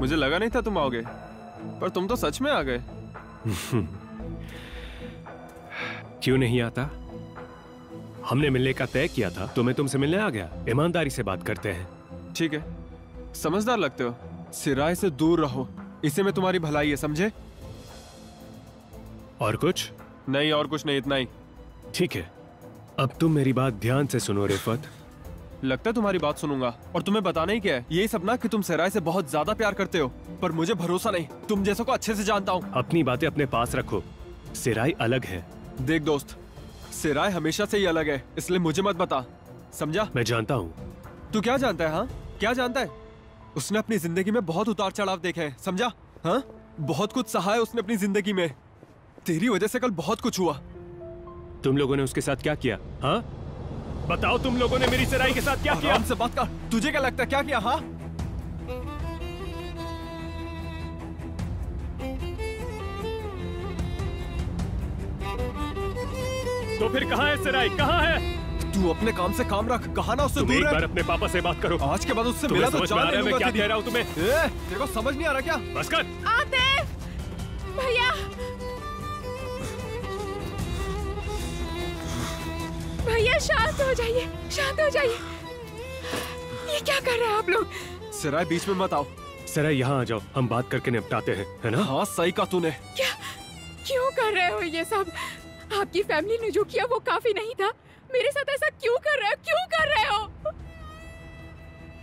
मुझे लगा नहीं था तुम आओगे, पर तुम तो सच में आ गए। क्यों नहीं आता? हमने मिलने का तय किया था, तो मैं तुमसे मिलने आ गया। ईमानदारी से बात करते हैं। ठीक है, समझदार लगते हो। सिराय से दूर रहो, इसे में तुम्हारी भलाई है, समझे? और कुछ नहीं, और कुछ नहीं, इतना ही। ठीक है, अब तुम मेरी बात ध्यान से सुनो रिफत। लगता है तुम्हारी बात सुनूंगा, और तुम्हें बताना ही क्या है, यही सब ना कि तुम सिराय से बहुत ज्यादा प्यार करते हो, पर मुझे भरोसा नहीं। तुम जैसों को अच्छे से जानता हूँ। अपनी बातें अपने पास रखो। सिराय अलग है। देख दोस्त, सिराय हमेशा से ही अलग है, इसलिए मुझे मत बता, समझा? मैं जानता हूँ। तू क्या जानता है? हाँ, क्या जानता है? उसने अपनी जिंदगी में बहुत उतार चढ़ाव देखे हैं, समझा? हाँ, बहुत कुछ सहा है उसने अपनी जिंदगी में। तेरी वजह से कल बहुत कुछ हुआ। तुम लोगों ने उसके साथ क्या किया? हाँ, बताओ, तुम लोगों ने मेरी सिराय के साथ क्या किया? आराम से बात कर। तुझे क्या लगता है क्या किया? हाँ, तो फिर कहाँ है सिराय? कहाँ है? तू अपने काम से काम रख, कहा ना उससे दूर एक रह। बार अपने पापा से बात करो। आज के बाद उससे मिला तो जान नहीं मैं क्या कह रहा हूँ तुम्हें? तेरे को समझ नहीं आ रहा क्या? बस कर। आतिफ भैया, भैया शांत हो जाइए, शांत हो जाइए। ये क्या कर रहे हैं आप लोग? सिराय बीच में मत आओ। सिराय यहाँ आ जाओ, हम बात करके निपटाते हैं, है ना? हाँ, सही कहा तूने। क्या, क्यों कर रहे हो ये सब? आपकी फैमिली ने जो किया वो काफी नहीं था, मेरे साथ ऐसा क्यों कर रहे हो? क्यों कर रहे हो?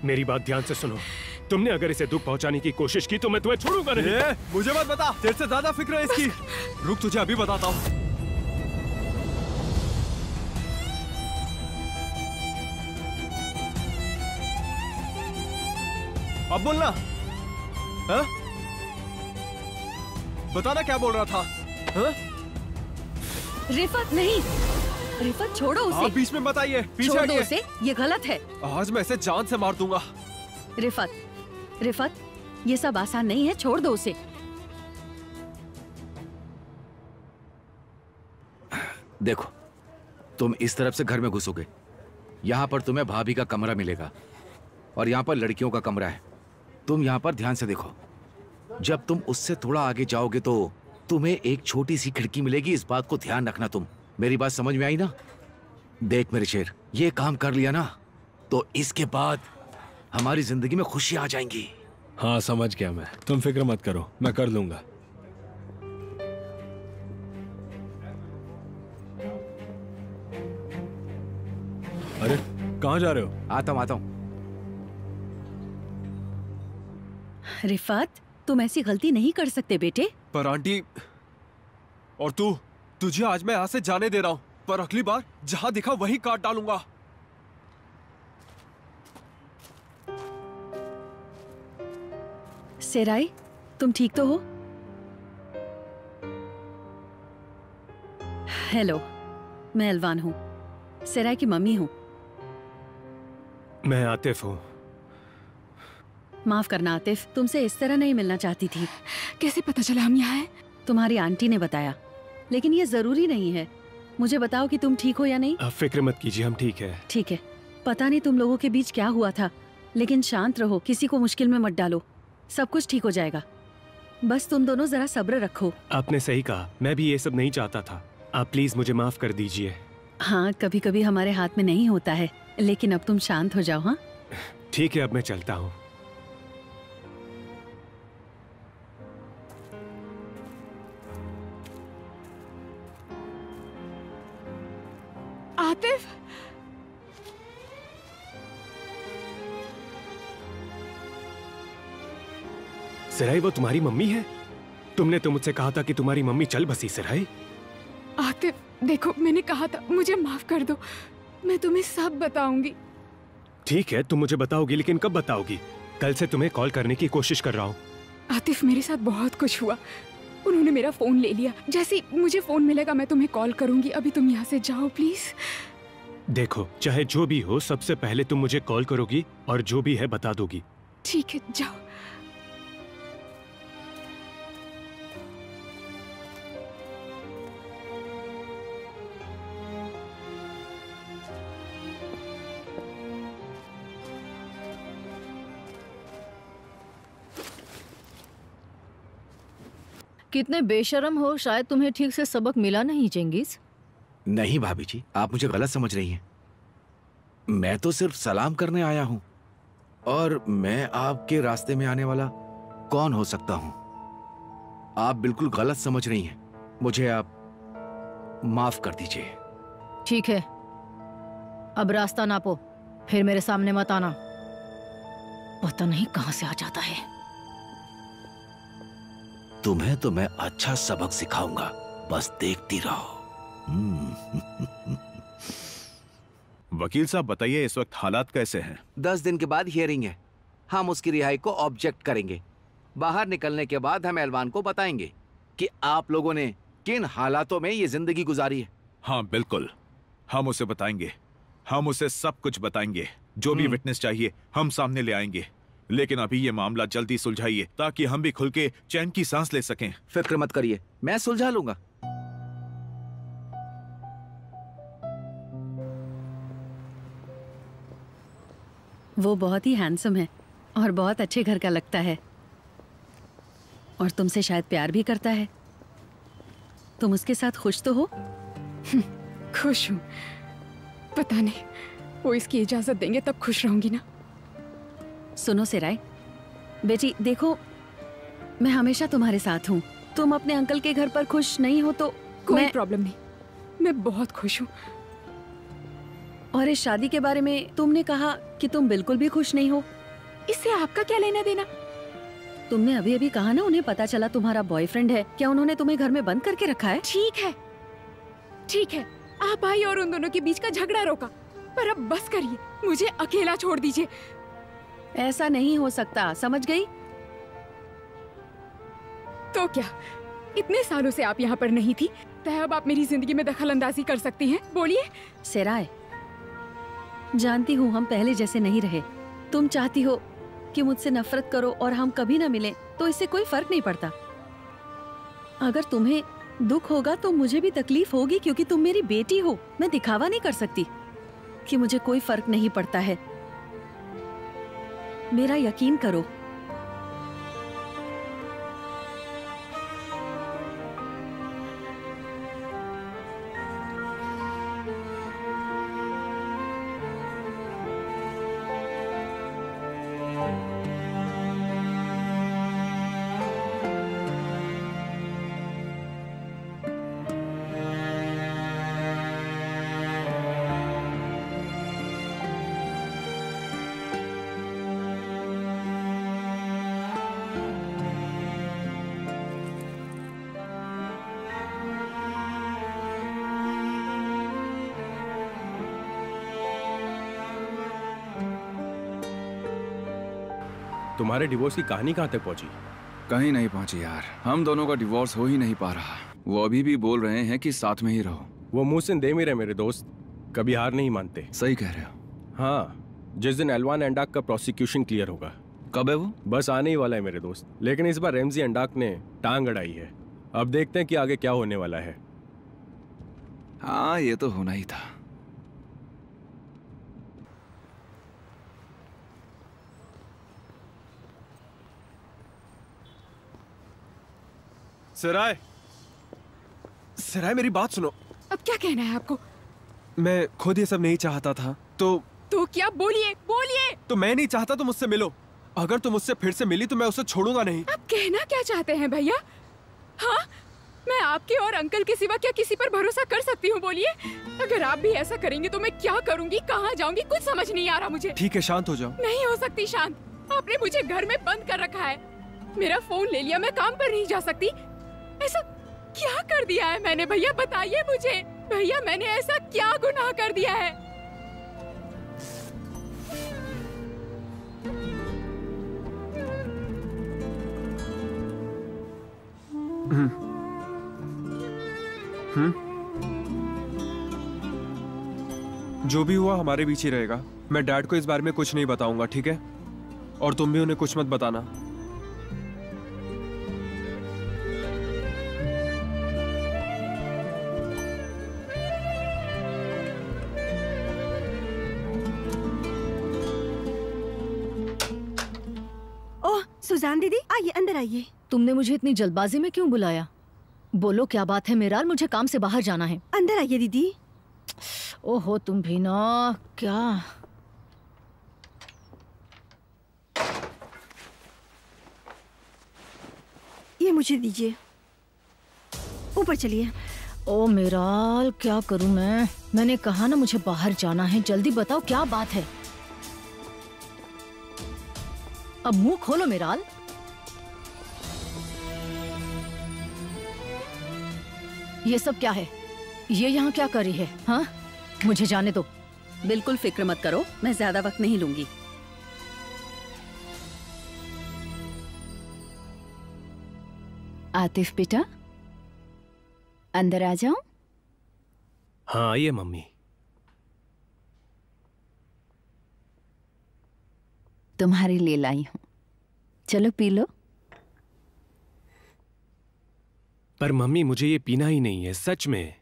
मेरी बात ध्यान से सुनो। तुमने अगर इसे दुख पहुंचाने की कोशिश की तो मैं तुम्हें छोड़ूंगा नहीं। मुझे मत बता, तेरे से ज्यादा फिक्र है इसकी। रुक, तुझे अभी बताता हूँ। अब बोलना। हाँ? बताना क्या बोल रहा था? हाँ? रिफत नहीं, रिफत छोड़ो उसे। आप बीच में बताइए, पीछे छोड़ दो हटिए। उसे, ये गलत है। आज मैं इसे जान से मार दूंगा। रिफत, रिफत, ये सब आसान नहीं है, छोड़ दो उसे। देखो, तुम इस तरफ से घर में घुसोगे, यहाँ पर तुम्हें भाभी का कमरा मिलेगा और यहाँ पर लड़कियों का कमरा है। तुम यहाँ पर ध्यान से देखो। जब तुम उससे थोड़ा आगे जाओगे तो तुम्हें एक छोटी सी खिड़की मिलेगी, इस बात को ध्यान रखना। तुम मेरी बात समझ में आई ना? देख मेरे शेर, ये काम कर लिया ना तो इसके बाद हमारी जिंदगी में खुशी आ जाएंगी। हाँ, समझ गया मैं, तुम फिक्र मत करो, मैं कर लूंगा। अरे कहाँ जा रहे हो? आता हूँ। रिफत, तुम ऐसी गलती नहीं कर सकते बेटे। पर आंटी, और तुझे आज मैं यहाँ से जाने दे रहा हूँ, पर अगली बार जहाँ दिखा वहीं काट डालूंगा। सिराय, तुम ठीक तो हो? हेलो, मैं अलवान हूँ, सिराय की मम्मी हूँ। मैं आतिफ हूँ। माफ करना आतिफ, तुमसे इस तरह नहीं मिलना चाहती थी। कैसे पता चला हम यहाँ हैं? तुम्हारी आंटी ने बताया, लेकिन ये जरूरी नहीं है। मुझे बताओ कि तुम ठीक हो या नहीं। आप फिक्र मत कीजिए, हम ठीक है। ठीक है, पता नहीं तुम लोगों के बीच क्या हुआ था, लेकिन शांत रहो, किसी को मुश्किल में मत डालो, सब कुछ ठीक हो जाएगा। बस तुम दोनों जरा सब्र रखो। आपने सही कहा, मैं भी ये सब नहीं चाहता था। आप प्लीज मुझे माफ कर दीजिए। हाँ, कभी कभी हमारे हाथ में नहीं होता है, लेकिन अब तुम शांत हो जाओ। हाँ ठीक है, अब मैं चलता हूँ। आतिफ, सिराय, वो तुम्हारी मम्मी है? तुमने तो मुझसे कहा था कि तुम्हारी मम्मी चल बसी। सिराय, आतिफ देखो, मैंने कहा था, मुझे माफ कर दो, मैं तुम्हें सब बताऊंगी। ठीक है, तुम मुझे बताओगी, लेकिन कब बताओगी? कल से तुम्हें कॉल करने की कोशिश कर रहा हूँ। आतिफ, मेरे साथ बहुत कुछ हुआ। उन्होंने मेरा फोन ले लिया। जैसे ही मुझे फोन मिलेगा मैं तुम्हें कॉल करूंगी। अभी तुम यहाँ से जाओ प्लीज। देखो, चाहे जो भी हो, सबसे पहले तुम मुझे कॉल करोगी और जो भी है बता दोगी। ठीक है, जाओ। कितने बेशर्म हो, शायद तुम्हें ठीक से सबक मिला नहीं चेंगिस। नहीं भाभी जी, आप मुझे गलत समझ रही हैं। मैं तो सिर्फ सलाम करने आया हूं, और मैं आपके रास्ते में आने वाला कौन हो सकता हूं? आप बिल्कुल गलत समझ रही हैं। मुझे आप माफ कर दीजिए। ठीक है, अब रास्ता नापो, फिर मेरे सामने मत आना। पता नहीं कहां से आ जाता है। तुम्हें तो मैं अच्छा सबक सिखाऊंगा, बस देखती रहो। वकील साहब बताइए, इस वक्त हालात कैसे हैं? 10 दिन के बाद हियरिंग है। हम उसकी रिहाई को ऑब्जेक्ट करेंगे। बाहर निकलने के बाद हम एलवान को बताएंगे कि आप लोगों ने किन हालातों में ये जिंदगी गुजारी है। हाँ बिल्कुल, हम उसे बताएंगे। हम उसे सब कुछ बताएंगे। जो भी विटनेस चाहिए हम सामने ले आएंगे। लेकिन अभी ये मामला जल्दी सुलझाइए ताकि हम भी खुल के चैन की सांस ले सकें। फिक्र मत करिए, मैं सुलझा लूंगा। वो बहुत ही हैंडसम है और बहुत अच्छे घर का लगता है, और तुमसे शायद प्यार भी करता है। तुम उसके साथ खुश तो हो? खुश हूँ। पता नहीं, वो इसकी इजाजत देंगे तब खुश रहूंगी ना। सुनो सिराय बेटी, देखो मैं हमेशा तुम्हारे साथ हूँ। तुम अपने अंकल के घर पर खुश नहीं हो तो कोई प्रॉब्लम नहीं, मैं बहुत खुश हूँ। और इस शादी के बारे में तुमने कहा कि तुम बिल्कुल भी खुश नहीं हो। इससे आपका क्या लेना देना? तुमने अभी अभी कहा ना उन्हें पता चला तुम्हारा बॉयफ्रेंड है। क्या उन्होंने तुम्हें घर में बंद करके रखा है? ठीक है, ठीक है, आप आई और उन दोनों के बीच का झगड़ा रोका, पर अब बस करिए, मुझे अकेला छोड़ दीजिए। ऐसा नहीं हो सकता, समझ गई? तो क्या इतने सालों से आप यहाँ पर नहीं थी, तो अब आप मेरी जिंदगी में दखल अंदाजी कर सकती हैं? बोलिए। सिराय, जानती हूँ हम पहले जैसे नहीं रहे। तुम चाहती हो कि मुझसे नफरत करो और हम कभी ना मिलें, तो इससे कोई फर्क नहीं पड़ता। अगर तुम्हें दुख होगा तो मुझे भी तकलीफ होगी, क्योंकि तुम मेरी बेटी हो। मैं दिखावा नहीं कर सकती कि मुझे कोई फर्क नहीं पड़ता है। मेरा यकीन करो। तुम्हारे डिवोर्स की कहानी कहाँ तक पहुंची? कहीं नहीं पहुंची यार। हम दोनों का डिवोर्स हो ही नहीं पा रहा। वो अभी भी बोल रहे हैं कि साथ में ही रहो। वो मुहसिन दे मेरे दोस्त कभी हार नहीं मानते। सही कह रहे हो। हाँ, जिस दिन एलवान एंडाक का प्रोसिक्यूशन क्लियर होगा। कब है वो? बस आने ही वाला है मेरे दोस्त। लेकिन इस बार रेमजी एंडाक ने टांग अड़ाई है। अब देखते हैं कि आगे क्या होने वाला है। हाँ, ये तो होना ही था। सिराय, सिराय मेरी बात सुनो। अब क्या कहना है आपको? मैं खुद ये सब नहीं चाहता था। तो क्या? बोलिए बोलिए। तो मैं नहीं चाहता तुम मुझसे मिलो। अगर तुम मुझसे फिर से मिली तो मैं उसे छोड़ूंगा नहीं। आप कहना क्या चाहते हैं भैया? हाँ, मैं आपके और अंकल के सिवा क्या किसी पर भरोसा कर सकती हूँ? बोलिए। अगर आप भी ऐसा करेंगे तो मैं क्या करूँगी, कहाँ जाऊँगी, कुछ समझ नहीं आ रहा मुझे। ठीक है, शांत हो जाओ। नहीं हो सकती शांत। आपने मुझे घर में बंद कर रखा है, मेरा फोन ले लिया, मैं काम पर नहीं जा सकती। ऐसा क्या कर दिया है मैंने? भैया बताइए मुझे। भैया, मैंने ऐसा क्या गुनाह कर दिया है? जो भी हुआ हमारे बीच ही रहेगा। मैं डैड को इस बारे में कुछ नहीं बताऊंगा, ठीक है? और तुम भी उन्हें कुछ मत बताना। ओह, सुजान दीदी, आइए, अंदर आइए। तुमने मुझे इतनी जल्दबाजी में क्यों बुलाया? बोलो क्या बात है मेराल, मुझे काम से बाहर जाना है। अंदर आइए दीदी। ओहो तुम भी ना, क्या ये मुझे दीजिए, ऊपर चलिए। ओ मेराल क्या करूं मैं? मैंने कहा ना मुझे बाहर जाना है, जल्दी बताओ क्या बात है। अब मुंह खोलो मेराल। ये सब क्या है? ये यहाँ क्या कर रही है? हाँ मुझे जाने दो। बिल्कुल फिक्र मत करो, मैं ज्यादा वक्त नहीं लूंगी। आतिफ बेटा, अंदर आ जाओ। हाँ आइए मम्मी। तुम्हारे लिए लाई हूं, चलो पी लो। पर मम्मी मुझे ये पीना ही नहीं है, सच में।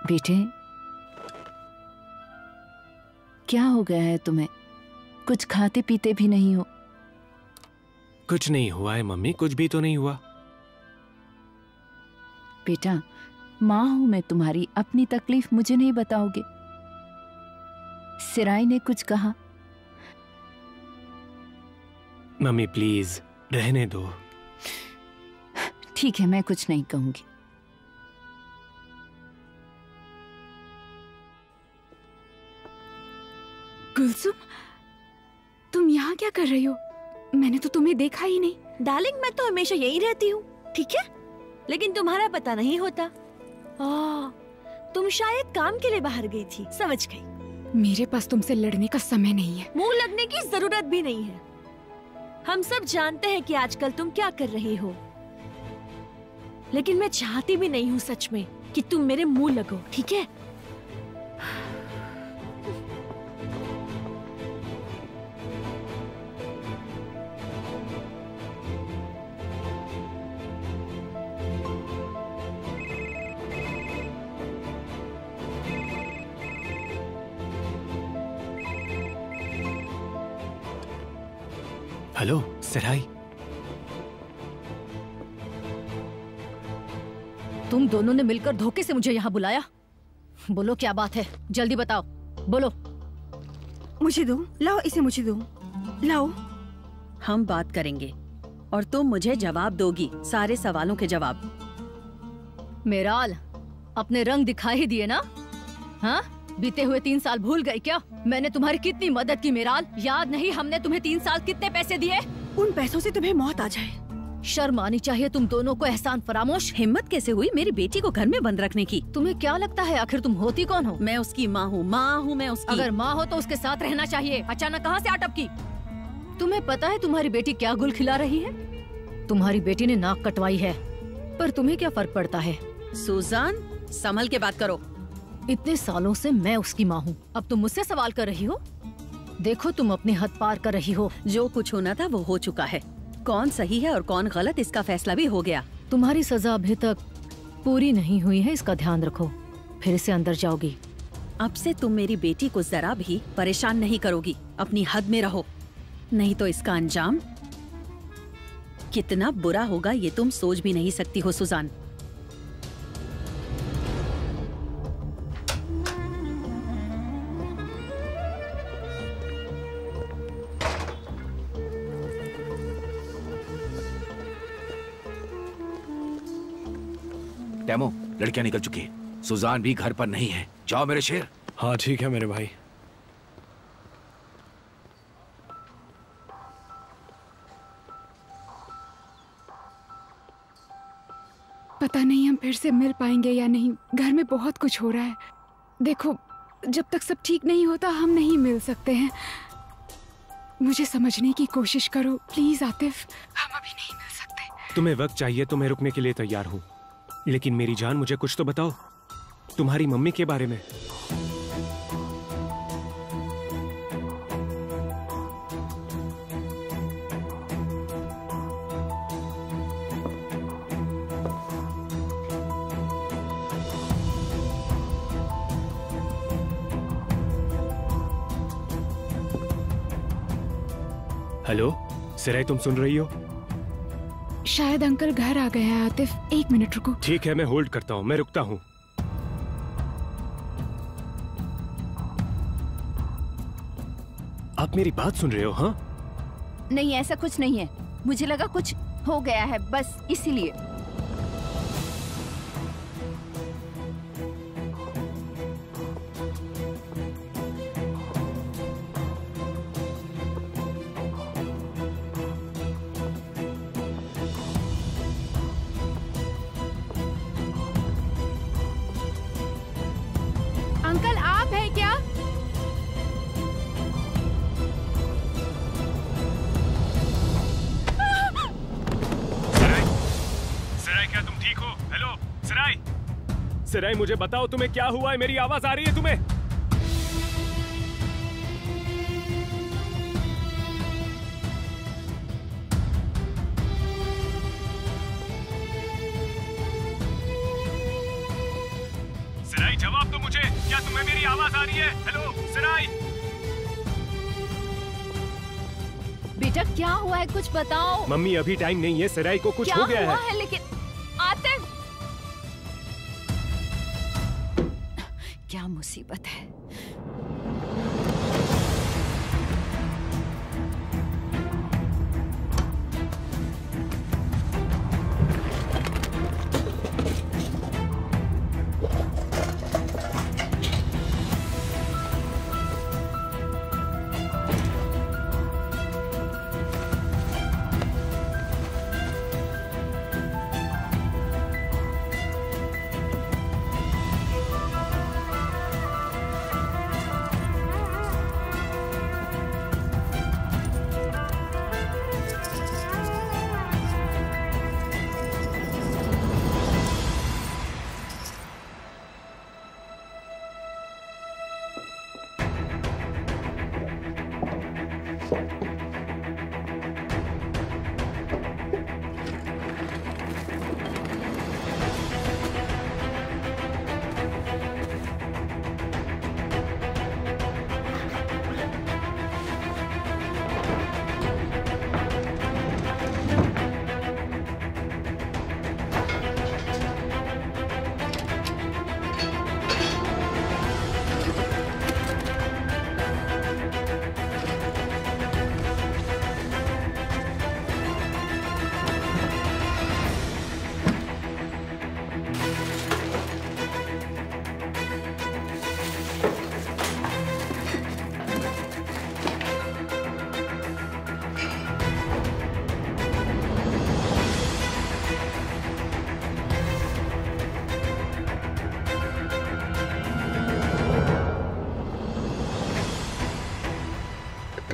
बेटे क्या हो गया है तुम्हें? कुछ खाते पीते भी नहीं हो। कुछ नहीं हुआ है मम्मी, कुछ भी तो नहीं हुआ। बेटा माँ हूं मैं तुम्हारी, अपनी तकलीफ मुझे नहीं बताओगे? सिराई ने कुछ कहा? मम्मी प्लीज रहने दो। ठीक है मैं कुछ नहीं कहूंगी। गुलसुम, तुम यहाँ क्या कर रही हो? मैंने तो तुम्हें देखा ही नहीं। डार्लिंग मैं तो हमेशा यही रहती हूँ, ठीक है? लेकिन तुम्हारा पता नहीं होता। तुम शायद काम के लिए बाहर गई थी, समझ गई। मेरे पास तुमसे लड़ने का समय नहीं है। मुंह लगने की जरूरत भी नहीं है। हम सब जानते हैं कि आजकल तुम क्या कर रही हो, लेकिन मैं चाहती भी नहीं हूँ सच में कि तुम मेरे मुंह लगो, ठीक है? हेलो सिराई। तुम दोनों ने मिलकर धोखे से मुझे यहाँ बुलाया। बोलो क्या बात है, जल्दी बताओ, बोलो। मुझे दो, लाओ इसे मुझे दो, लाओ। हम बात करेंगे और तुम मुझे जवाब दोगी, सारे सवालों के जवाब। मेराल अपने रंग दिखा ही दिए ना? हाँ बीते हुए 3 साल भूल गई क्या? मैंने तुम्हारी कितनी मदद की मेराल, याद नहीं हमने तुम्हें 3 साल कितने पैसे दिए? उन पैसों से तुम्हें मौत आ जाए। शर्म आनी चाहिए तुम दोनों को। एहसान फरामोश। हिम्मत कैसे हुई मेरी बेटी को घर में बंद रखने की? तुम्हें क्या लगता है आखिर तुम होती कौन हो? मैं उसकी माँ हूँ, माँ हूँ मैं उसकी। अगर माँ हो तो उसके साथ रहना चाहिए। अचानक कहाँ से आटप की? तुम्हें पता है तुम्हारी बेटी क्या गुल खिला रही है? तुम्हारी बेटी ने नाक कटवाई है, पर तुम्हें क्या फर्क पड़ता है? सुजान संभल के बात करो। इतने सालों से मैं उसकी माँ हूँ, अब तुम मुझसे सवाल कर रही हो? देखो तुम अपनी हद पार कर रही हो। जो कुछ होना था वो हो चुका है। कौन सही है और कौन गलत इसका फैसला भी हो गया। तुम्हारी सजा अभी तक पूरी नहीं हुई है, इसका ध्यान रखो, फिर से अंदर जाओगी। अब से तुम मेरी बेटी को जरा भी परेशान नहीं करोगी। अपनी हद में रहो, नहीं तो इसका अंजाम कितना बुरा होगा ये तुम सोच भी नहीं सकती हो सुजान। टेमो, लड़कियां निकल चुकी है, सुजान भी घर पर नहीं है। जाओ मेरे शेर। हाँ ठीक है मेरे भाई। पता नहीं हम फिर से मिल पाएंगे या नहीं। घर में बहुत कुछ हो रहा है। देखो जब तक सब ठीक नहीं होता हम नहीं मिल सकते हैं। मुझे समझने की कोशिश करो प्लीज आतिफ, हम अभी नहीं मिल सकते। तुम्हें वक्त चाहिए तो मैं रुकने के लिए तैयार हूँ, लेकिन मेरी जान मुझे कुछ तो बताओ तुम्हारी मम्मी के बारे में। हेलो सिराई, तुम सुन रही हो? शायद अंकल घर आ गए हैं। आतिफ, 1 मिनट रुको। ठीक है, मैं होल्ड करता हूँ, मैं रुकता हूँ। आप मेरी बात सुन रहे हो? हाँ, नहीं ऐसा कुछ नहीं है, मुझे लगा कुछ हो गया है बस इसीलिए। अंकल आप हैं क्या? सराय, क्या तुम ठीक हो? हेलो सराय, सराय मुझे बताओ तुम्हें क्या हुआ है? मेरी आवाज आ रही है तुम्हें? सराय जवाब दो मुझे, क्या तुम्हें मेरी आवाज आ रही है? हेलो सराय। बेटा क्या हुआ है, कुछ बताओ। मम्मी अभी टाइम नहीं है, सराय को कुछ हो गया क्या हुआ है। है? लेकिन आतिफ, क्या मुसीबत है।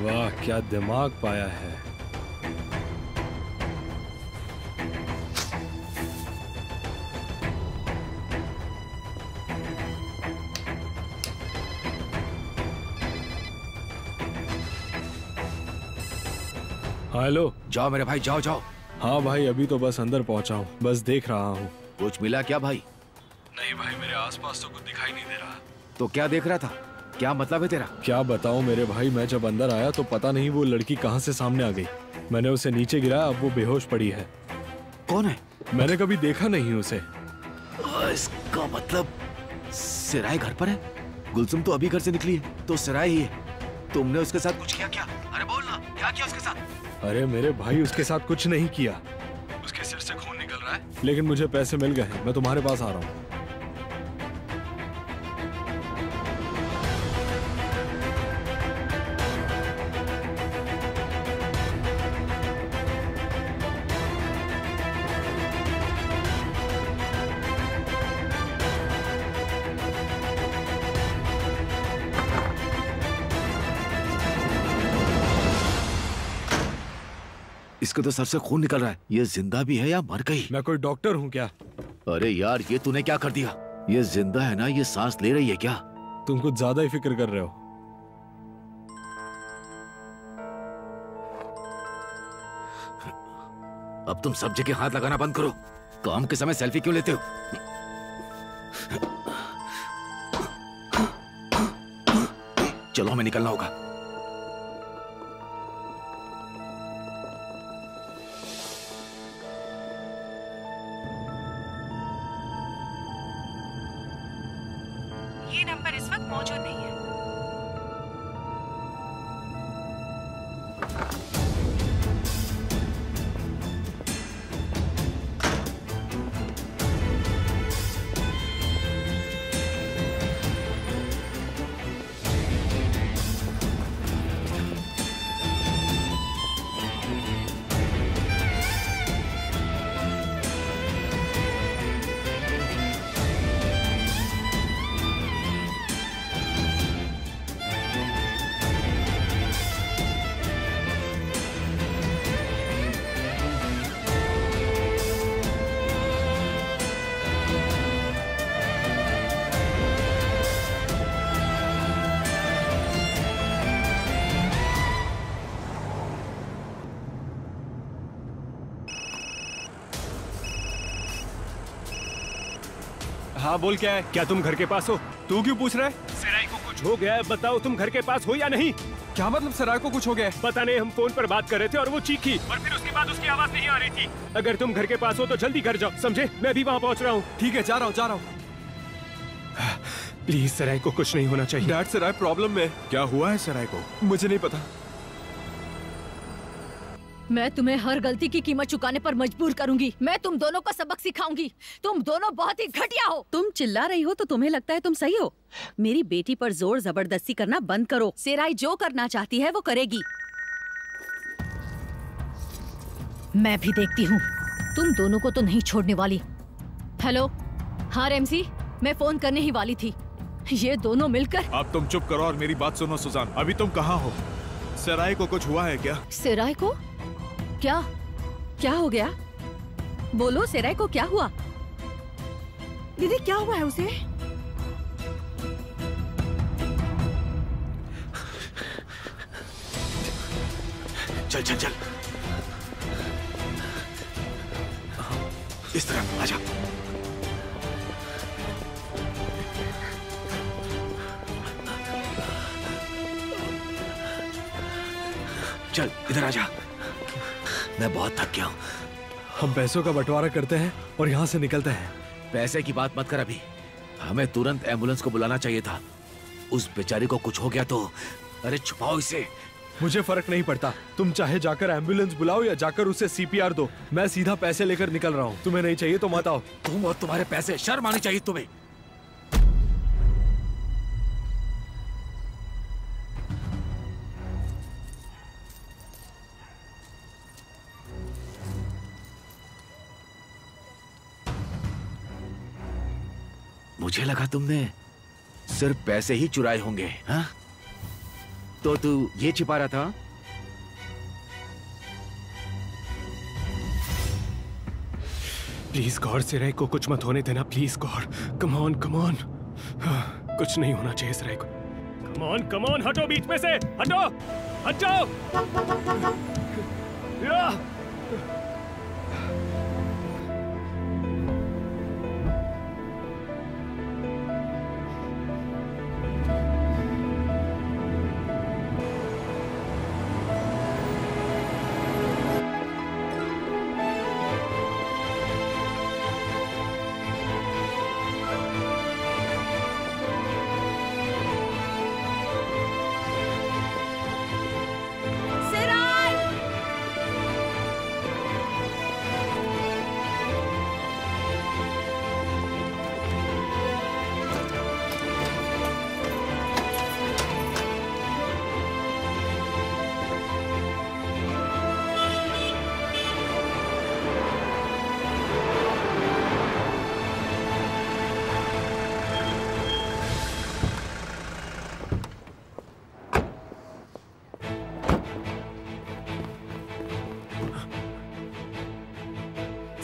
वाह, क्या दिमाग पाया है। हेलो, जाओ मेरे भाई, जाओ जाओ। हाँ भाई, अभी तो बस अंदर पहुंचा हूँ, बस देख रहा हूँ। कुछ मिला क्या भाई? नहीं भाई, मेरे आसपास तो कुछ दिखाई नहीं दे रहा। तो क्या देख रहा था? क्या मतलब है तेरा? क्या बताऊं मेरे भाई, मैं जब अंदर आया तो पता नहीं वो लड़की कहां से सामने आ गई। मैंने उसे नीचे गिराया, अब वो बेहोश पड़ी है। कौन है? मैंने कभी देखा नहीं उसे। इसका मतलब सिराय घर पर है? गुलसुम तो अभी घर से निकली है, तो सिराय ही है। तुमने उसके साथ कुछ किया क्या? अरे बोल ना, क्या किया उसके साथ? अरे मेरे भाई, उसके साथ कुछ नहीं किया। उसके सिर से खून निकल रहा है, लेकिन मुझे पैसे मिल गए हैं, मैं तुम्हारे पास आ रहा हूँ। इसके तो सर से खून निकल रहा है। ये जिंदा भी है या मर गई? मैं कोई डॉक्टर हूँ क्या? अरे यार, ये तूने क्या कर दिया? ये जिंदा है ना? ये सांस ले रही है क्या? तुम कुछ ज्यादा ही फिक्र कर रहे हो। अब तुम सब जगह हाथ लगाना बंद करो। काम के समय सेल्फी क्यों लेते हो? चलो, हमें निकलना होगा। ये नंबर इस वक्त मौजूद नहीं है। हाँ बोल, क्या है? क्या तुम घर के पास हो? तू क्यों पूछ रहा है? सराय को कुछ हो गया है, बताओ तुम घर के पास हो या नहीं? क्या मतलब सराय को कुछ हो गया है? पता नहीं, हम फोन पर बात कर रहे थे और वो चीखी और फिर उसके बाद उसकी आवाज नहीं आ रही थी। अगर तुम घर के पास हो तो जल्दी घर जाओ, समझे? मैं भी वहाँ पहुँच रहा हूँ। ठीक है, जा रहा हूँ। प्लीज सराय को कुछ नहीं होना चाहिए। डैड, सराय प्रॉब्लम में। क्या हुआ है सराय को? मुझे नहीं पता। मैं तुम्हें हर गलती की कीमत चुकाने पर मजबूर करूंगी। मैं तुम दोनों को सबक सिखाऊंगी। तुम दोनों बहुत ही घटिया हो। तुम चिल्ला रही हो तो तुम्हें लगता है तुम सही हो। मेरी बेटी पर जोर जबरदस्ती करना बंद करो। सेराई जो करना चाहती है वो करेगी। मैं भी देखती हूँ। तुम दोनों को तो नहीं छोड़ने वाली। हेलो, हाँ रेमसी, मैं फोन करने ही वाली थी। ये दोनों मिलकर। अब तुम चुप करो और मेरी बात सुनो सुजान। अभी तुम कहाँ हो? सराय को कुछ हुआ है क्या? सेराय को क्या? क्या हो गया? बोलो, सेराय को क्या हुआ? दीदी क्या हुआ है उसे? चल चल चल, इस तरह आजा। चल इधर आजा, मैं बहुत थक गया हूँ। हम पैसों का बंटवारा करते हैं और यहाँ से निकलते हैं। पैसे की बात मत कर अभी, हमें तुरंत एम्बुलेंस को बुलाना चाहिए था। उस बेचारी को कुछ हो गया तो। अरे छुपाओ इसे। मुझे फर्क नहीं पड़ता, तुम चाहे जाकर एम्बुलेंस बुलाओ या जाकर उसे CPR दो। मैं सीधा पैसे लेकर निकल रहा हूँ। तुम्हें नहीं चाहिए तो मत आओ। तुम और तुम्हारे पैसे, शर्म आनी चाहिए तुम्हें। मुझे लगा तुमने सिर्फ पैसे ही चुराए होंगे। हाँ? तो तू ये छिपा रहा था? प्लीज गौर, सराय को कुछ मत होने देना। Please Gaur, come on come on. कुछ नहीं होना चाहिए सराय को। कम ऑन, हटो बीच में से, हटो हटो।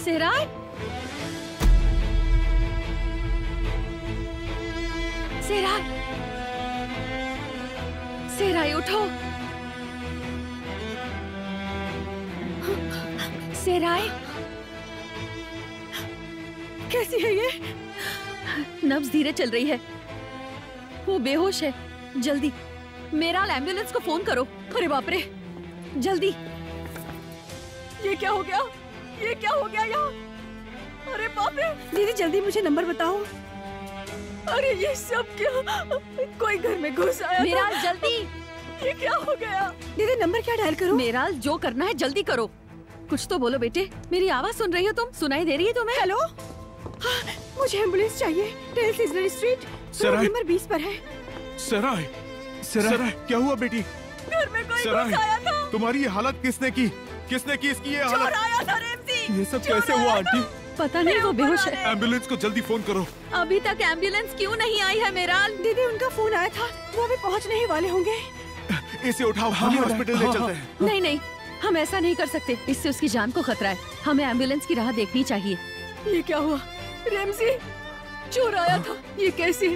सेराय, सेराय, सेराय उठो। सेराय, कैसी है ये? नब्ज धीरे चल रही है, वो बेहोश है। जल्दी मेरा एम्बुलेंस को फोन करो। अरे बाप रे, जल्दी। ये क्या हो गया? ये क्या हो गया यहाँ? अरे बाप रे। दीदी जल्दी मुझे नंबर बताओ। अरे ये सब क्या? कोई घर में घुस आया? मेराल जल्दी, ये क्या हो गया? दीदी नंबर क्या डायल करूं? मेराल जो करना है जल्दी करो। कुछ तो बोलो बेटे, मेरी आवाज सुन रही हो तुम? सुनाई दे रही है तुम्हें? हेलो, मुझे एम्बुलेंस चाहिए। टेल सीजनरी स्ट्रीट, रोड नंबर 20 पर है। सराय, सराय, क्या हुआ बेटी? घर में कोई घुस आया था। तुम्हारी ये हालत किसने की? किसने की इसकी ये हालत? चोर आया था रेमसी। ये सब कैसे हुआ आंटी? पता नहीं, वो बेहोश है। एम्बुलेंस को जल्दी फोन करो। अभी तक एम्बुलेंस क्यों नहीं आई है मेराल? दीदी उनका फोन आया था, वो अभी पहुंचने ही वाले होंगे। इसे उठाओ, हम हॉस्पिटल ले चलते हैं। नहीं नहीं, हम ऐसा नहीं कर सकते, इससे उसकी जान को खतरा है। हमें एम्बुलेंस की राह देखनी चाहिए। ये क्या हुआ? रेमसी, चोर आया था। ये कैसे?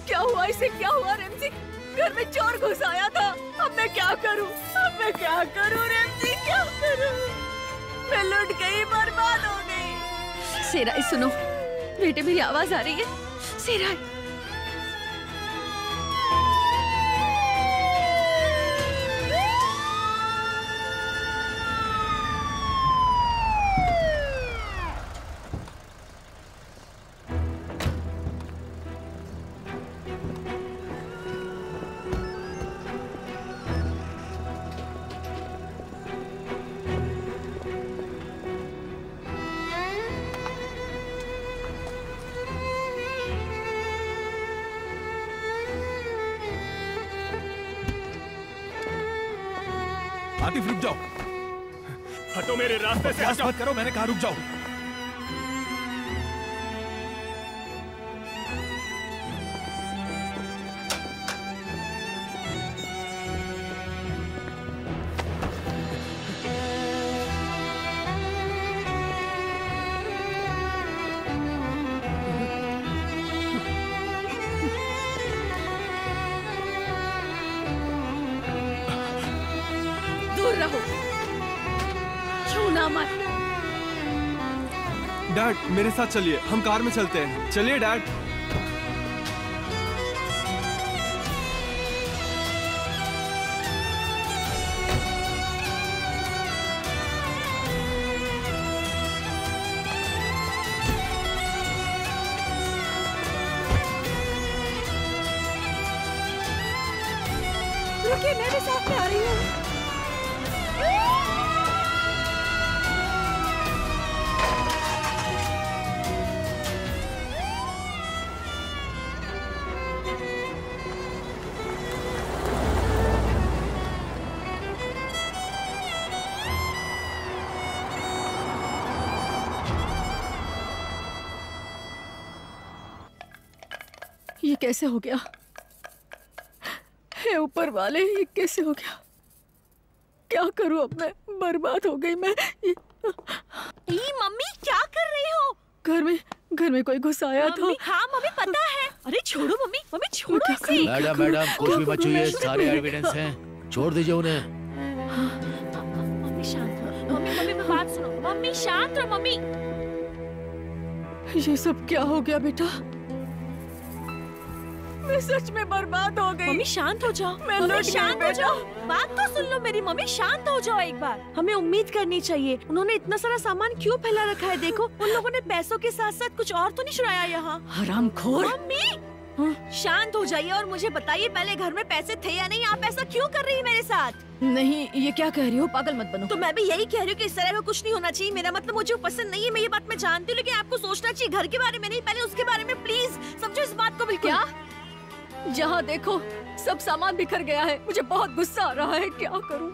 क्या हुआ इसे? क्या हुआ रेमसी? घर में चोर घुस आया था। अब मैं क्या करूं? अब मैं क्या करूं रेमसी? क्या करूं? मैं लुट गई, बर्बाद हो गई। सेराई सुनो बेटे, मेरी आवाज आ रही है। सेराई, आतिफ रुक जाओ। हटो मेरे रास्ते से, हटो। मत करो, मैंने कहा रुक जाओ। रहो, छूना मत। डैड मेरे साथ चलिए, हम कार में चलते हैं। चलिए डैड। रुकिए, मैं भी साथ में आ रही हूँ। ये कैसे हो गया? हे ऊपर वाले, ये कैसे हो गया? क्या करूं अब मैं? बर्बाद हो गई मैं। मम्मी क्या कर रही हो? घर में कोई घुस आया था। हाँ मम्मी पता है। अरे छोड़ो मम्मी, मम्मी छोड़ो इसे। मैडम कुछ भी मत छूइए, सारे एविडेंस हैं, छोड़ दीजिए उन्हें। मम्मी शांत रहो। मम्मी मम्मी बात सुनो। मम्मी शांत रहो मम्मी। ये सब क्या हो गया बेटा? मैं सच में बर्बाद हो गई। मम्मी शांत हो जाओ। मैं मम्मी शांत हो जाओ। बात तो सुन लो मेरी। मम्मी शांत हो जाओ एक बार। हमें उम्मीद करनी चाहिए। उन्होंने इतना सारा सामान क्यों फैला रखा है? देखो उन लोगों ने पैसों के साथ साथ कुछ और तो नहीं चुराया यहाँ। हरामखोर। मम्मी शांत हो जाइए और मुझे बताइए पहले घर में पैसे थे या नहीं? आप ऐसा क्यों कर रही है मेरे साथ? नहीं, ये क्या कह रही हो? पागल मत बनो। तो मैं भी यही कह रही हूँ कि इस तरह का कुछ नहीं होना चाहिए। मेरा मतलब मुझे वो पसंद नहीं है, मैं ये बात मैं जानती हूँ, लेकिन आपको सोचना चाहिए घर के बारे में नहीं, पहले उसके बारे में। प्लीज समझो इस बात को बिल्कुल। क्या? जहाँ देखो सब सामान बिखर गया है। मुझे बहुत गुस्सा आ रहा है, क्या करूं?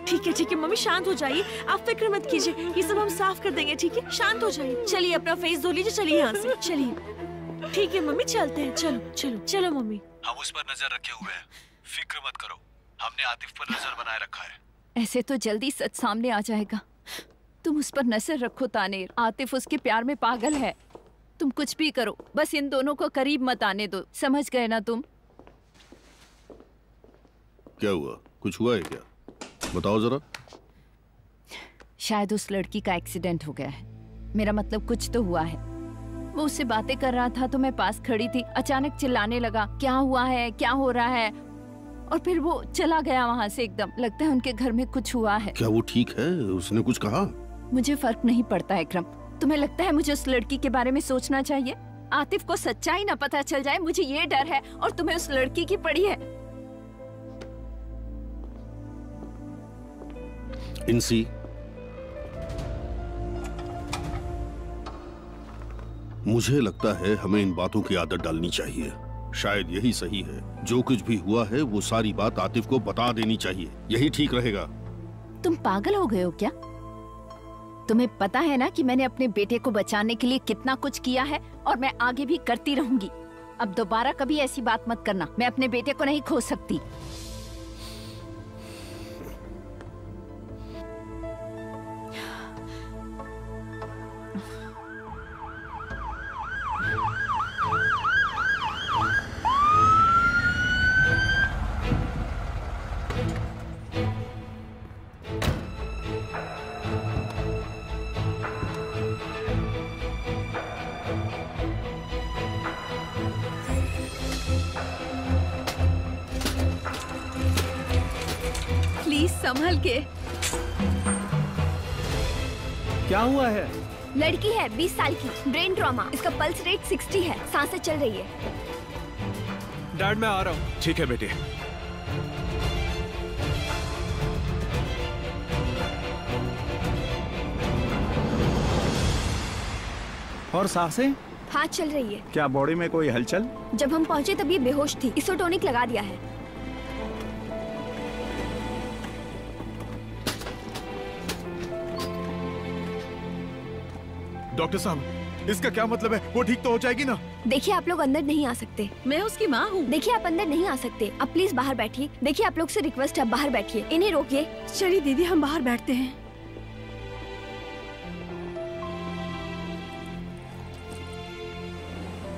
ठीक है मम्मी शांत हो जाइए, आप फिक्र मत कीजिए, ये सब हम साफ कर देंगे। ठीक है शांत हो जाइए। चलिए अपना फेस धो लीजिए, चलिए यहाँ से चलिए। ठीक है मम्मी चलते हैं। चलो चलो चलो मम्मी। हम उस पर नजर रखे हुए हैं, फिक्र मत करो, हमने आतिफ पर नजर बनाए रखा है। ऐसे तो जल्दी सच सामने आ जाएगा। तुम उस पर नजर रखो तानेर, आतिफ उसके प्यार में पागल है। तुम कुछ भी करो, बस इन दोनों को करीब मत आने दो, समझ गए ना तुम? क्या हुआ? कुछ हुआ है क्या? बताओ जरा। शायद उस लड़की का एक्सीडेंट हो गया है। मेरा मतलब कुछ तो हुआ है। वो उससे बातें कर रहा था तो मैं पास खड़ी थी, अचानक चिल्लाने लगा क्या हुआ है, क्या हो रहा है, और फिर वो चला गया वहाँ से एकदम। लगता है उनके घर में कुछ हुआ है। क्या वो ठीक है? उसने कुछ कहा? मुझे फर्क नहीं पड़ता इकरम। तुम्हें लगता है मुझे उस लड़की के बारे में सोचना चाहिए? आतिफ को सच्चाई ना पता चल जाए, मुझे ये डर है। और तुम्हें उस लड़की की पड़ी है। इंसी, मुझे लगता है हमें इन बातों की आदत डालनी चाहिए। शायद यही सही है। जो कुछ भी हुआ है वो सारी बात आतिफ को बता देनी चाहिए। यही ठीक रहेगा। तुम पागल हो गए हो क्या? तुम्हें पता है ना कि मैंने अपने बेटे को बचाने के लिए कितना कुछ किया है और मैं आगे भी करती रहूंगी। अब दोबारा कभी ऐसी बात मत करना। मैं अपने बेटे को नहीं खो सकती। प्लीज संभल के। क्या हुआ है? लड़की है 20 साल की, ब्रेन ट्रॉमा। इसका पल्स रेट 60 है, सांसें चल रही है। डैड मैं आ रहा हूँ। ठीक है बेटे। और सांसें? हाँ चल रही है। क्या बॉडी में कोई हलचल? जब हम पहुंचे तब ये बेहोश थी। इसोटोनिक लगा दिया है। डॉक्टर साहब, इसका क्या मतलब है? वो ठीक तो हो जाएगी ना? देखिए आप लोग अंदर नहीं आ सकते। मैं उसकी माँ हूँ। देखिए आप अंदर नहीं आ सकते। आप प्लीज बाहर बैठिए। देखिए आप लोग से रिक्वेस्ट है, बाहर बैठिए। इन्हें रोकिए। चलिए दीदी हम बाहर बैठते हैं।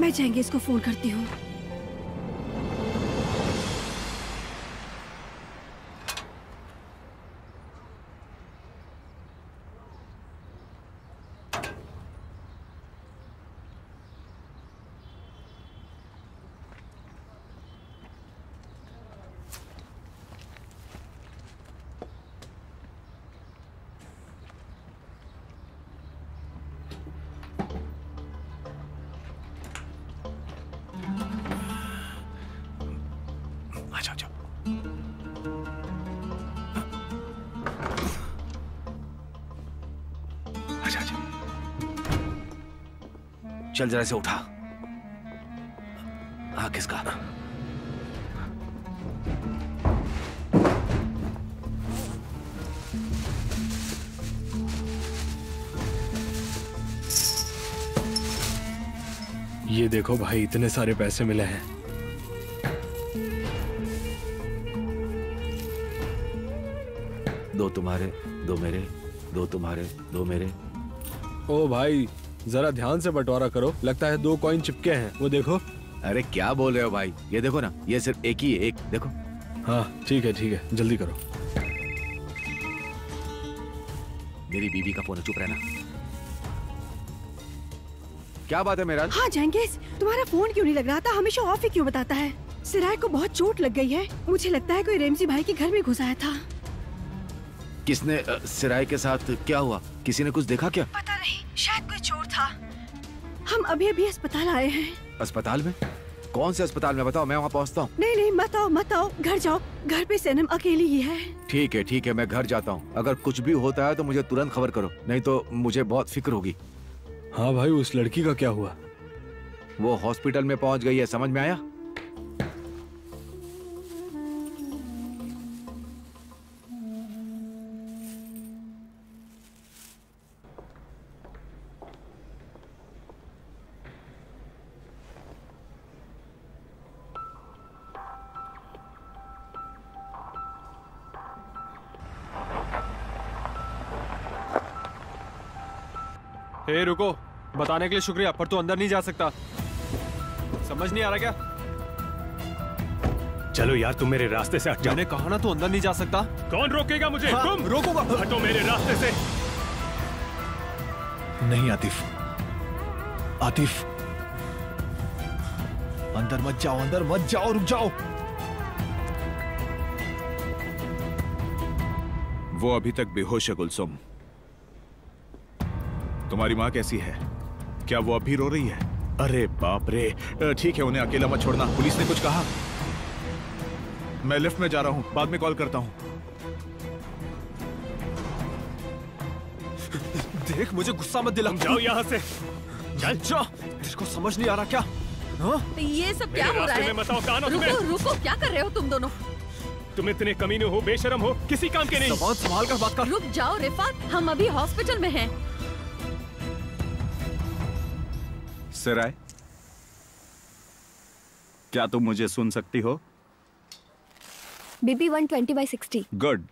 मैं जाएंगे, इसको फोन करती हूँ। चल जरा से उठा। हाँ किसका? ये देखो भाई, इतने सारे पैसे मिले हैं। दो तुम्हारे, दो मेरे, दो तुम्हारे, दो मेरे। ओ भाई जरा ध्यान से बंटवारा करो। लगता है 2 कॉइन चिपके हैं। वो देखो। अरे क्या बोल रहे हो भाई? ये देखो ना, ये सिर्फ एक ही है। एक देखो। हाँ ठीक है ठीक है, जल्दी करो। मेरी बीवी का फोन है, चुप रहना। क्या बात है मेरा? हाँ जेंगिस, तुम्हारा फोन क्यों नहीं लग रहा था? हमेशा ऑफ ही क्यों बताता है? सिराय को बहुत चोट लग गई है। मुझे लगता है कोई रेमजी भाई के घर में घुस आया था। किसने? सिराय के साथ क्या हुआ? किसी ने कुछ देखा क्या? पता नहीं, शायद कोई चोर था। हम अभी अभी अस्पताल आए हैं। अस्पताल में? कौन से अस्पताल में? बताओ, मैं वहाँ पहुँचता हूँ। नहीं नहीं मत आओ मत आओ, घर जाओ। घर पे सनम अकेली ही है। ठीक है, मैं घर जाता हूँ। अगर कुछ भी होता है तो मुझे तुरंत खबर करो, नहीं तो मुझे बहुत फिक्र होगी। हाँ भाई, उस लड़की का क्या हुआ? वो हॉस्पिटल में पहुँच गई है, समझ में आया? हे रुको, बताने के लिए शुक्रिया, पर तू अंदर नहीं जा सकता। समझ नहीं आ रहा क्या? चलो यार, तुम मेरे रास्ते से हट जाओ। मैंने कहा ना तू अंदर नहीं जा सकता। कौन रोकेगा मुझे? हाँ, तुम रोकूंगा। हटो मेरे रास्ते से। नहीं आतिफ, आतिफ अंदर मत जाओ, अंदर मत जाओ, रुक जाओ। वो अभी तक बेहोश है गुलसुम। तुम्हारी माँ कैसी है? क्या वो अब भी रो रही है? अरे बाप रे। ठीक है, उन्हें अकेला मत छोड़ना। पुलिस ने कुछ कहा? मैं लिफ्ट में जा रहा हूँ, बाद में कॉल करता हूँ। देख, मुझे गुस्सा मत दिला। जाओ यहाँ से। चल जा। तेरे को समझ नहीं आ रहा क्या? हाँ? ये सब क्या हो रहा है? रुको रुको, क्या कर रहे हो तुम दोनों? तुम इतने कमीने हो, बेशरम हो, किसी काम के नहीं। ज़बान संभाल कर बात कर। रुक जाओ रिफात, हम अभी हॉस्पिटल में हैं। सिराय, क्या तुम मुझे सुन सकती हो? बीबी 120/60। गुड।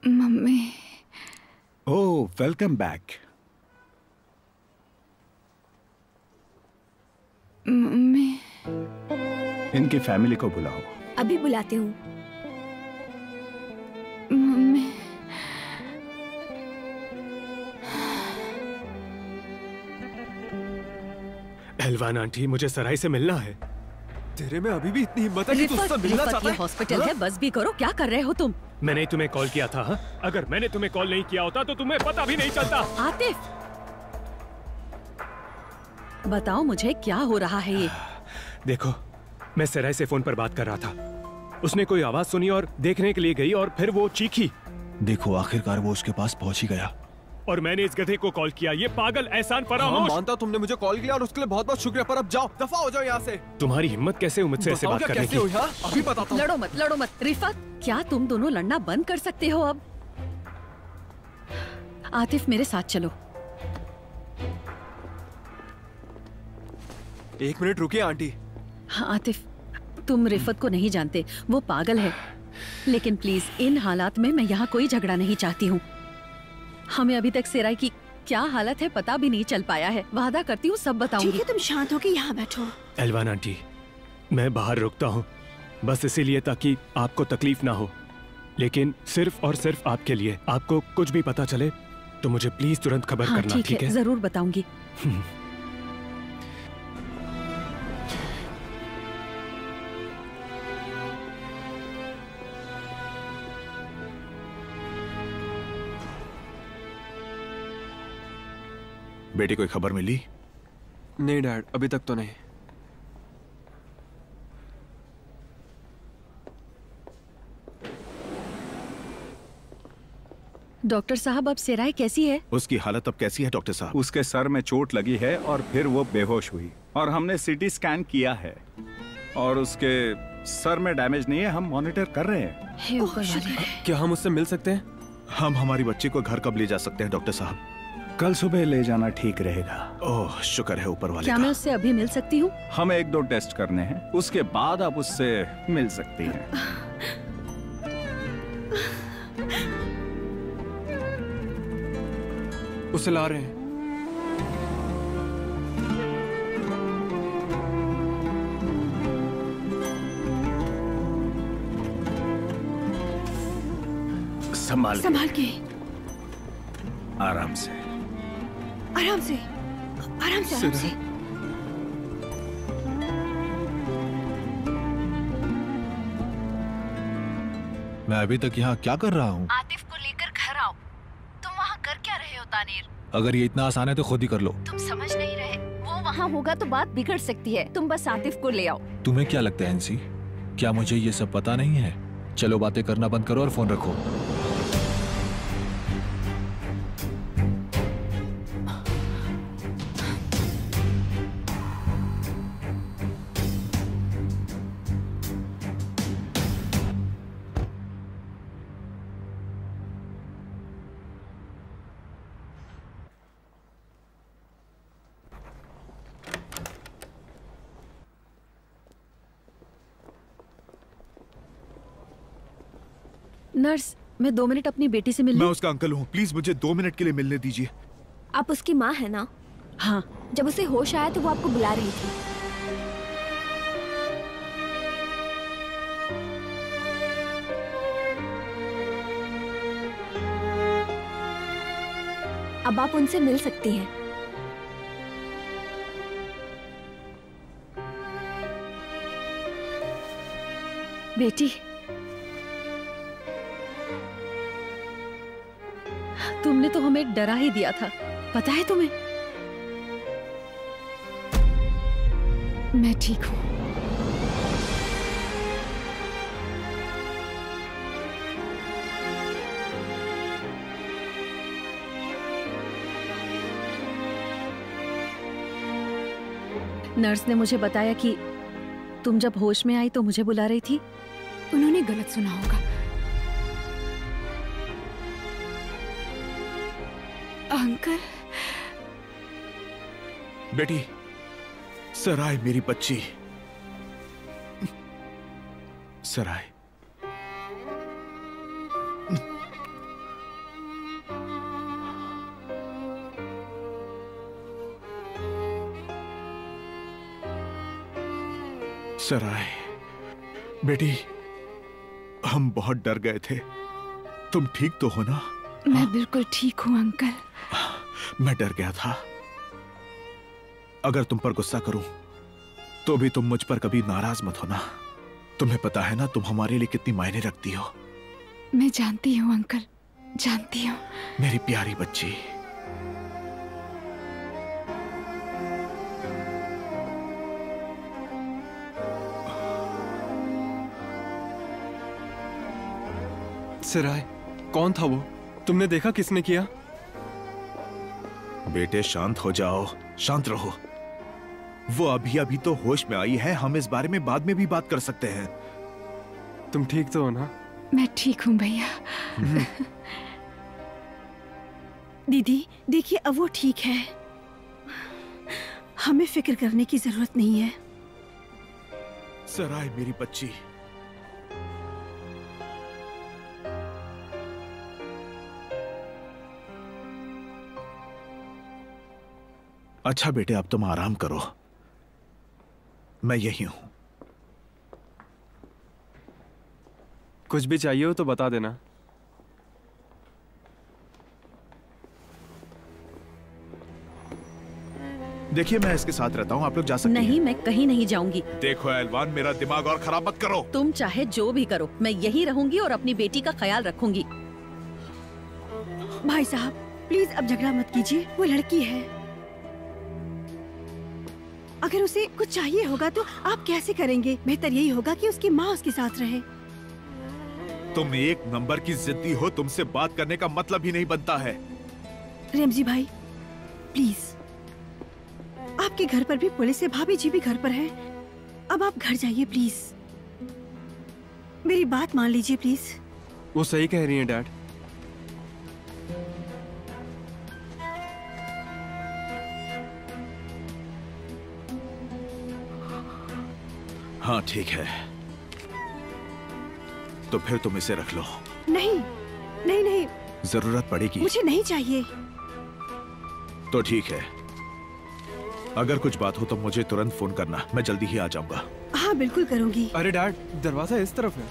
मम्मी। ओह, वेलकम बैक। मम्मी। इनकी फैमिली को बुलाओ। अभी बुलाती हूँ। मम्मी। एल्वान आंटी, मुझे सराय से मिलना है। तेरे में अभी भी इतनी हिम्मत है कि तू उससे मिलना चाहता है? हॉस्पिटल है, बस भी करो। क्या कर रहे हो तुम? मैंने तुम्हें कॉल किया था। हा? अगर मैंने तुम्हें कॉल नहीं किया होता तो तुम्हें पता भी नहीं चलता। आतिफ, बताओ मुझे क्या हो रहा है ये? देखो, मैं सराय से फोन पर बात कर रहा था। उसने कोई आवाज सुनी और देखने के लिए गई और फिर वो चीखी। देखो, आखिरकार वो उसके पास पहुंच ही गया। और मैंने इस गधे को कॉल किया। ये पागल एहसान फरामोश। हाँ, मानता तुमने मुझे कॉल किया और उसके लिए बहुत बहुत शुक्रिया, पर अब जाओ, दफा हो जाओ यहाँ से। तुम्हारी हिम्मत कैसे हुई मुझसे ऐसे बात करने की? अभी बताता हूँ। लड़ो मत, लड़ो मत। रिफात, क्या तुम दोनों लड़ना बंद कर सकते हो अब? आतिफ, मेरे साथ चलो। 1 मिनट रुकिए आंटी। हाँ आतिफ, तुम रिफत को नहीं जानते, वो पागल है। लेकिन प्लीज, इन हालात में मैं यहाँ कोई झगड़ा नहीं चाहती हूँ। हमें अभी तक सिराय की क्या हालत है पता भी नहीं चल पाया है। वादा करती हूँ सब बताऊंगी। ठीक है, तुम शांत होके यहाँ बैठो। एल्वान आंटी, मैं बाहर रुकता हूँ बस इसीलिए ताकि आपको तकलीफ ना हो, लेकिन सिर्फ और सिर्फ आपके लिए। आपको कुछ भी पता चले तो मुझे प्लीज तुरंत खबर हाँ, करना, ठीक है? जरूर बताऊंगी। बेटी कोई खबर मिली? नहीं डैड, अभी तक तो नहीं। डॉक्टर साहब, अब सिराय कैसी है? उसकी हालत अब कैसी है डॉक्टर साहब? उसके सर में चोट लगी है और फिर वो बेहोश हुई और हमने सीटी स्कैन किया है और उसके सर में डैमेज नहीं है। हम मॉनिटर कर रहे हैं। हे ऊपर वाले। क्या हम उससे मिल सकते हैं? हम हमारी बच्ची को घर कब ले जा सकते हैं डॉक्टर साहब? कल सुबह ले जाना ठीक रहेगा। ओह, शुक्र है ऊपर वाले क्या का। मैं उससे अभी मिल सकती हूँ? हम 1-2 टेस्ट करने हैं, उसके बाद आप उससे मिल सकती हैं। उसे ला रहे हैं। संभाल के। आराम से। आराम से, आराम से, आराम से। मैं अभी तक यहाँ क्या कर रहा हूँ? आतिफ को लेकर घर आओ। तुम वहाँ कर क्या रहे हो तानीर? अगर ये इतना आसान है तो खुद ही कर लो। तुम समझ नहीं रहे, वो वहाँ होगा तो बात बिगड़ सकती है। तुम बस आतिफ को ले आओ। तुम्हें क्या लगता है एनसी, क्या मुझे ये सब पता नहीं है? चलो बातें करना बंद करो और फोन रखो। नर्स, मैं 2 मिनट अपनी बेटी से मिलने। मैं उसका अंकल हूँ, प्लीज मुझे 2 मिनट के लिए मिलने दीजिए। आप उसकी माँ है ना? हाँ। जब उसे होश आया तो वो आपको बुला रही थी। अब आप उनसे मिल सकती हैं। बेटी, तुमने तो हमें डरा ही दिया था, पता है तुम्हें? मैं ठीक हूँ। नर्स ने मुझे बताया कि तुम जब होश में आई तो मुझे बुला रही थी। उन्होंने गलत सुना होगा। अंकल। बेटी, सराय मेरी बच्ची, सराय। सराय, बेटी, हम बहुत डर गए थे। तुम ठीक तो हो ना? मैं बिल्कुल ठीक हूँ अंकल। मैं डर गया था। अगर तुम पर गुस्सा करूं तो भी तुम मुझ पर कभी नाराज मत होना। तुम्हें पता है ना तुम हमारे लिए कितनी मायने रखती हो। मैं जानती हूँ अंकल, जानती हूँ। मेरी प्यारी बच्ची। सराय, कौन था वो? तुमने देखा किसने किया? बेटे शांत हो जाओ, शांत रहो। वो अभी अभी तो होश में आई है, हम इस बारे में बाद में भी बात कर सकते हैं। तुम ठीक तो हो ना? मैं ठीक हूँ भैया। दीदी देखिए, अब वो ठीक है, हमें फिक्र करने की जरूरत नहीं है। सराय मेरी बच्ची। अच्छा बेटे, अब तुम आराम करो, मैं यही हूं। कुछ भी चाहिए हो तो बता देना। देखिए मैं इसके साथ रहता हूं, आप लोग जा सकते नहीं, मैं कहीं नहीं जाऊंगी। देखो एलवान, मेरा दिमाग और खराब मत करो। तुम चाहे जो भी करो, मैं यहीं रहूंगी और अपनी बेटी का ख्याल रखूंगी। भाई साहब प्लीज अब झगड़ा मत कीजिए, वो लड़की है। अगर उसे कुछ चाहिए होगा तो आप कैसे करेंगे? बेहतर यही होगा कि उसकी माँ उसके साथ रहे। तुम एक नंबर की जिद्दी हो, तुमसे बात करने का मतलब ही नहीं बनता है। रेमजी भाई प्लीज, आपके घर पर भी पुलिस है, भाभी जी भी घर पर है। अब आप घर जाइए प्लीज, मेरी बात मान लीजिए प्लीज। वो सही कह रही हैं डैड। हाँ ठीक है, तो फिर तुम इसे रख लो। नहीं नहीं नहीं, जरूरत पड़ेगी। मुझे नहीं चाहिए। तो ठीक है, अगर कुछ बात हो तो मुझे तुरंत फोन करना, मैं जल्दी ही आ जाऊंगा। हाँ बिल्कुल करूंगी। अरे डैड, दरवाजा इस तरफ है।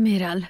मेराल,